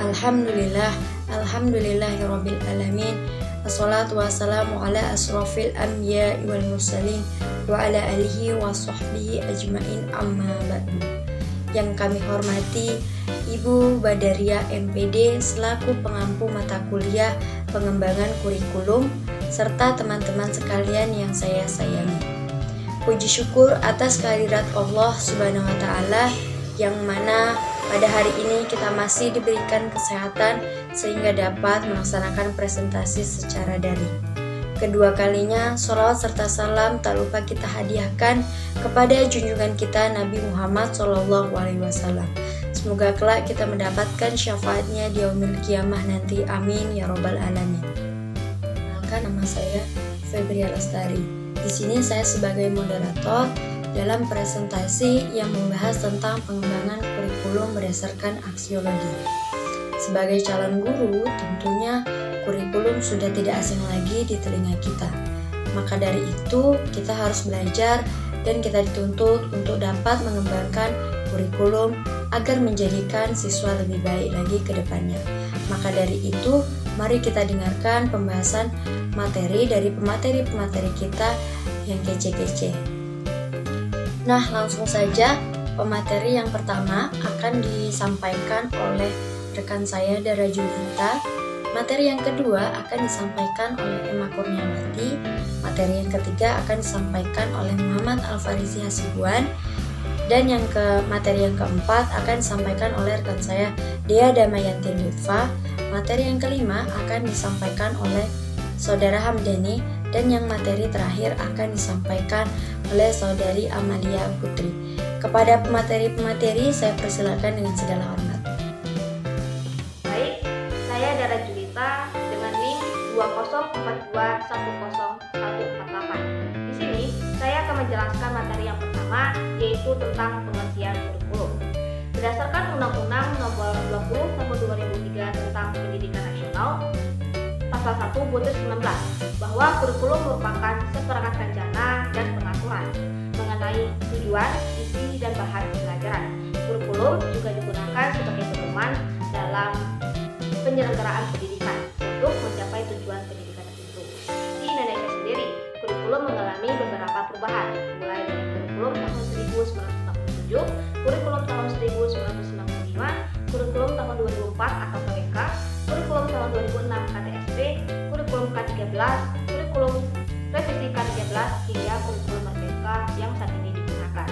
Alhamdulillah, alhamdulillahirabbil alamin. Wassalatu wassalamu ala asrofil anbiya'i wal mursalin wa ala alihi wa sahbihi ajmain, amma ba'du. Yang kami hormati Ibu Badaria MPD selaku pengampu mata kuliah pengembangan kurikulum serta teman-teman sekalian yang saya sayangi. Puji syukur atas kehadirat Allah Subhanahu wa taala yang mana pada hari ini kita masih diberikan kesehatan sehingga dapat melaksanakan presentasi secara daring. Kedua kalinya, sholawat serta salam tak lupa kita hadiahkan kepada junjungan kita Nabi Muhammad SAW. Semoga kelak kita mendapatkan syafaatnya di yaumil qiyamah nanti. Amin ya robbal alamin. Kenalkan, nama saya Febria Lestari. Di sini saya sebagai moderator dalam presentasi yang membahas tentang pengembangan kurikulum berdasarkan aksiologi. Sebagai calon guru, tentunya kurikulum sudah tidak asing lagi di telinga kita. Maka dari itu, kita harus belajar dan kita dituntut untuk dapat mengembangkan kurikulum agar menjadikan siswa lebih baik lagi ke depannya. Maka dari itu, mari kita dengarkan pembahasan materi dari pemateri-pemateri kita yang kece-kece. Nah, langsung saja pemateri yang pertama akan disampaikan oleh rekan saya Dara Julita. Materi yang kedua akan disampaikan oleh Emma Kurniawati. Materi yang ketiga akan disampaikan oleh Muhammad Al-Farizi Hasibuan. Dan materi yang keempat akan disampaikan oleh rekan saya Dea Damayanti Lutfa. Materi yang kelima akan disampaikan oleh Saudara Hamdani. Dan yang materi terakhir akan disampaikan oleh Saudari Amalia Putri. Kepada pemateri-pemateri saya persilakan dengan segala hormat. Baik, saya Dara Julita dengan NIM 204210148. Di sini saya akan menjelaskan materi yang pertama, yaitu tentang pengertian kurikulum. Berdasarkan Undang-Undang Nomor 20 Tahun 2003 tentang Pendidikan Nasional, Pasal 1 Butir 19, bahwa kurikulum merupakan seperangkat rencana dan pengaturan mengenai tujuan, isi, dan bahan pelajaran. Kurikulum juga digunakan sebagai pedoman dalam penyelenggaraan pendidikan untuk mencapai tujuan pendidikan tertentu. Di Indonesia sendiri, kurikulum mengalami beberapa perubahan, mulai dari kurikulum tahun 1967, kurikulum tahun 1995, kurikulum tahun 2004 atau KWK, kurikulum tahun 2006 KTSP, kurikulum K13, kurikulum revisi K13 hingga kurikulum Merdeka yang saat ini digunakan.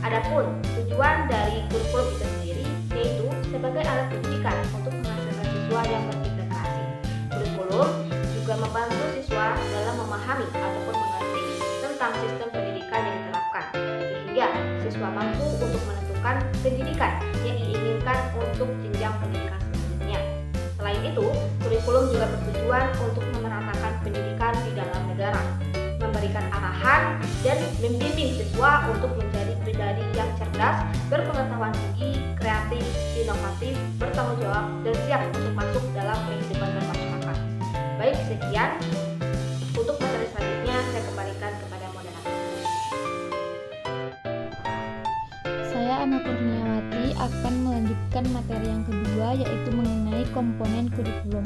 Adapun tujuan dari kurikulum itu sendiri yaitu sebagai alat pendidikan untuk menghasilkan siswa yang berintegrasi. Kurikulum juga membantu siswa dalam memahami ataupun mengerti tentang sistem pendidikan yang diterapkan, sehingga siswa mampu untuk menentukan pendidikan yang diinginkan untuk jenjang pendidikan selanjutnya. Selain itu, kurikulum juga bertujuan untuk memeratakan pendidikan di dalam negara, memberikan arahan dan membimbing siswa untuk menjadi pribadi yang cerdas, berpengetahuan tinggi, kreatif, inovatif, bertanggung jawab, dan siap untuk masuk dalam kehidupan bermasyarakat. Baik, sekian. Untuk materi selanjutnya, saya kembalikan kepada moderator. Saya Emma Kurniawati akan melanjutkan materi yang kedua, yaitu mengenai komponen kurikulum.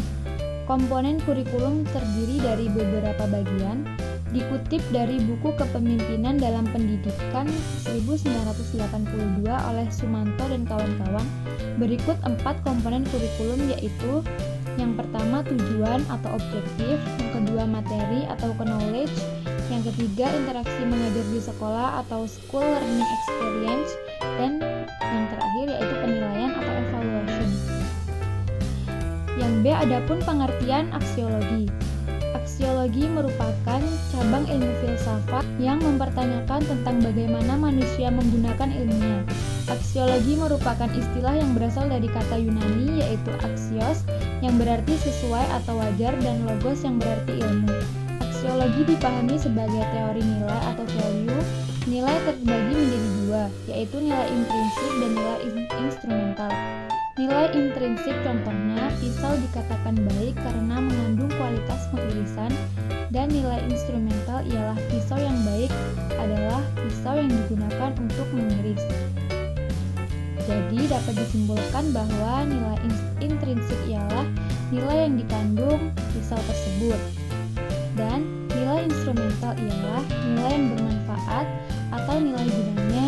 Komponen kurikulum terdiri dari beberapa bagian. Dikutip dari buku Kepemimpinan dalam Pendidikan 1982 oleh Sumanto dan kawan-kawan, berikut 4 komponen kurikulum, yaitu yang pertama tujuan atau objektif, yang kedua materi atau knowledge, yang ketiga interaksi mengajar di sekolah atau school learning experience, dan yang terakhir yaitu penilaian atau evaluation. Yang B, adapun pengertian aksiologi. Aksiologi merupakan cabang ilmu filsafat yang mempertanyakan tentang bagaimana manusia menggunakan ilmunya. Aksiologi merupakan istilah yang berasal dari kata Yunani yaitu axios yang berarti sesuai atau wajar dan logos yang berarti ilmu. Aksiologi dipahami sebagai teori nilai atau value. Nilai terbagi menjadi dua, yaitu nilai intrinsik dan nilai instrumental. Nilai intrinsik contohnya, pisau dikatakan baik karena mengandung kualitas pengirisan, dan nilai instrumental ialah pisau yang baik adalah pisau yang digunakan untuk mengiris. Jadi dapat disimpulkan bahwa nilai intrinsik ialah nilai yang dikandung pisau tersebut. Dan nilai instrumental ialah nilai yang bermanfaat atau nilai gunanya.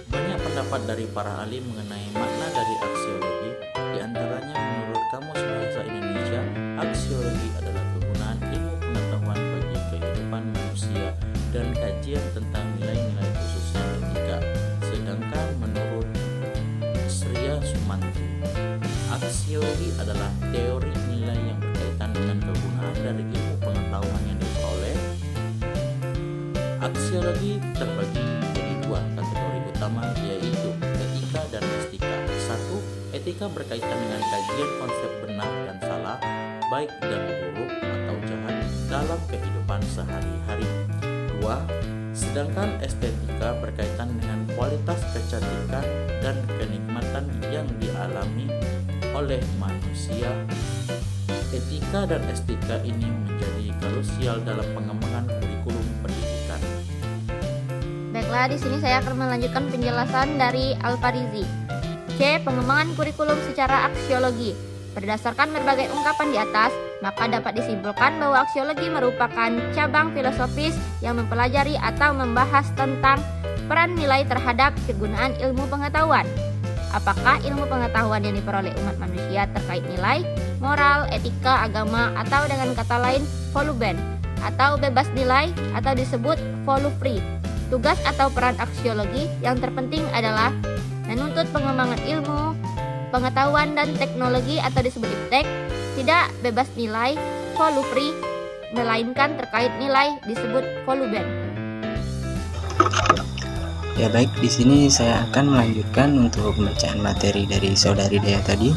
Banyak pendapat dari para ahli mengenai makna dari aksiologi. Di antaranya menurut Kamus Bahasa Indonesia, aksiologi adalah kegunaan ilmu pengetahuan bagi kehidupan manusia dan kajian tentang nilai-nilai khususnya etika. Sedangkan menurut Sria Sumanti, aksiologi adalah teori nilai yang berkaitan dengan kegunaan dari ilmu pengetahuan yang diperoleh. Aksiologi terbagi menjadi dua kategori utama, yaitu etika dan estika. 1. Etika berkaitan dengan kajian konsep benar dan salah, baik dan buruk atau jahat dalam kehidupan sehari-hari. 2. Sedangkan estetika berkaitan dengan kualitas kecantikan dan kenikmatan yang dialami oleh manusia. Etika dan estetika ini menjadi krusial dalam pengembangan kurikulum pendidikan. Baiklah, di sini saya akan melanjutkan penjelasan dari Al-Farizi. C. Pengembangan kurikulum secara aksiologi. Berdasarkan berbagai ungkapan di atas, maka dapat disimpulkan bahwa aksiologi merupakan cabang filosofis yang mempelajari atau membahas tentang peran nilai terhadap kegunaan ilmu pengetahuan. Apakah ilmu pengetahuan yang diperoleh umat manusia terkait nilai, moral, etika, agama, atau dengan kata lain voluben, atau bebas nilai, atau disebut volu-free. Tugas atau peran aksiologi yang terpenting adalah menuntut pengembangan ilmu, pengetahuan dan teknologi atau disebut iptek, tidak bebas nilai, volu-free, melainkan terkait nilai disebut voluben. Ya baik, di sini saya akan melanjutkan untuk pembacaan materi dari saudari Dea tadi.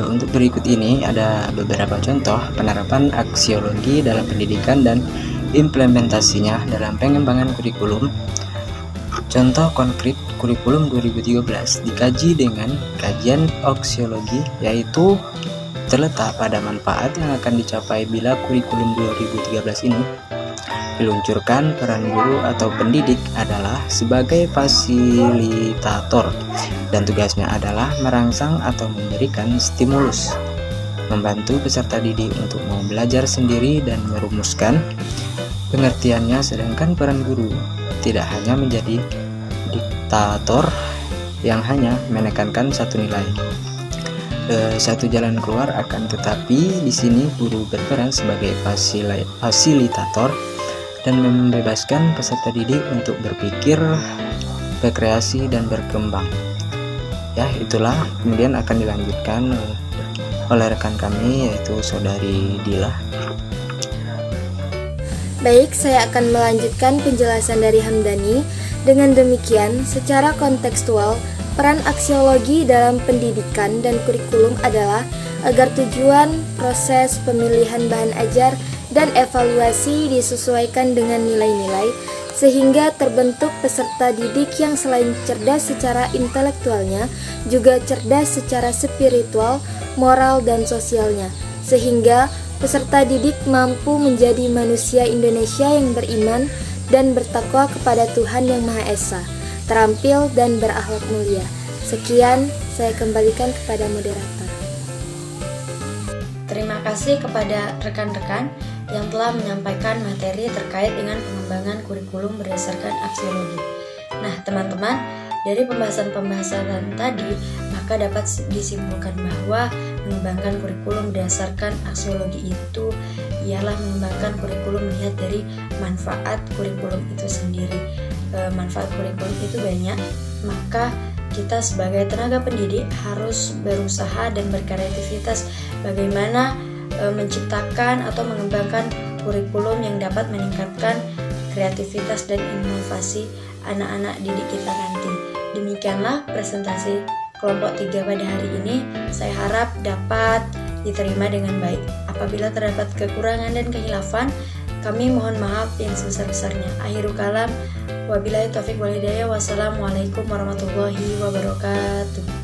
Untuk berikut ini ada beberapa contoh penerapan aksiologi dalam pendidikan dan implementasinya dalam pengembangan kurikulum. Contoh konkret kurikulum 2013 dikaji dengan kajian aksiologi, yaitu terletak pada manfaat yang akan dicapai bila kurikulum 2013 ini diluncurkan. Peran guru atau pendidik adalah sebagai fasilitator dan tugasnya adalah merangsang atau memberikan stimulus, membantu peserta didik untuk mau belajar sendiri dan merumuskan pengertiannya. Sedangkan peran guru tidak hanya menjadi diktator yang hanya menekankan satu nilai, satu jalan keluar. Akan tetapi di sini guru berperan sebagai fasilitator dan membebaskan peserta didik untuk berpikir, berkreasi dan berkembang. Ya, itulah kemudian akan dilanjutkan oleh rekan kami, yaitu saudari Dila. Baik, saya akan melanjutkan penjelasan dari Hamdani. Dengan demikian, secara kontekstual, peran aksiologi dalam pendidikan dan kurikulum adalah agar tujuan, proses, pemilihan bahan ajar, dan evaluasi disesuaikan dengan nilai-nilai, sehingga terbentuk peserta didik yang selain cerdas secara intelektualnya, juga cerdas secara spiritual, moral, dan sosialnya, sehingga peserta didik mampu menjadi manusia Indonesia yang beriman dan bertakwa kepada Tuhan Yang Maha Esa, terampil dan berakhlak mulia. Sekian, saya kembalikan kepada moderator. Terima kasih kepada rekan-rekan yang telah menyampaikan materi terkait dengan pengembangan kurikulum berdasarkan aksiologi. Nah, teman-teman, dari pembahasan-pembahasan tadi, maka dapat disimpulkan bahwa mengembangkan kurikulum berdasarkan aksiologi itu ialah mengembangkan kurikulum melihat dari manfaat kurikulum itu sendiri. Manfaat kurikulum itu banyak, maka kita sebagai tenaga pendidik harus berusaha dan berkreativitas bagaimana menciptakan atau mengembangkan kurikulum yang dapat meningkatkan kreativitas dan inovasi anak-anak didik kita nanti. Demikianlah presentasi kelompok 3 pada hari ini. Saya harap dapat diterima dengan baik. Apabila terdapat kekurangan dan kehilafan, kami mohon maaf yang sebesar-besarnya. Akhirul kalam, wabillahi taufiq wal hidayah. Wassalamualaikum warahmatullahi wabarakatuh.